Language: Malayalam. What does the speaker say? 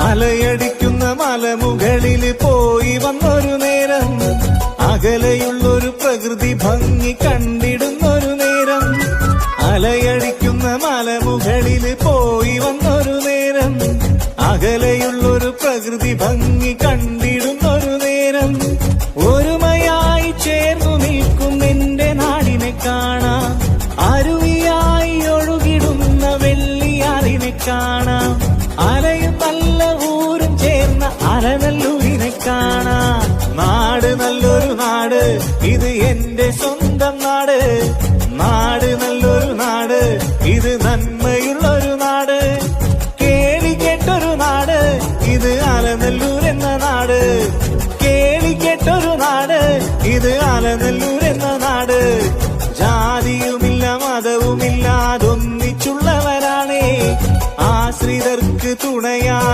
അലയടിക്കുന്ന മലമുകളില് പോയി വന്നൊരു നേരം, അകലെയുള്ളൊരു പ്രകൃതി ഭംഗി കണ്ടിടുന്നൊരു നേരം. അലയടിക്കുന്ന മലമുകളില് പോയി വന്നൊരു നേരം, അകലെയുള്ളൊരു പ്രകൃതി ഭംഗി കണ്ടിടുന്നൊരു നേരം. ഒരുമയായി ചേർന്നു നിൽക്കും എന്റെ നാടിനെ കാണാം, അരുവിയായി ഒഴുകിടുന്ന വെള്ളിയാറിനെ കാണാം, അലയും നല്ല ഊരും ചേർന്ന അലനല്ലൂരിനെ കാണാം. നാട് നല്ലൊരു നാട്, ഇത് എന്റെ സ്വന്തം നാട്. നാട് നല്ലൊരു നാട്, ഇത് നന്മയുള്ളൊരു നാട്. കേളി കേട്ടൊരു നാട്, ഇത് അലനല്ലൂർ എന്ന നാട്. കേളി കേട്ടൊരു നാട്, ഇത് അലനല്ലൂർ എന്ന നാട്. ജാതിയുമില്ല മതവുമില്ലാതൊന്നിച്ചുള്ളവരാണേ, ആശ്രിതർക്ക് തുണയാ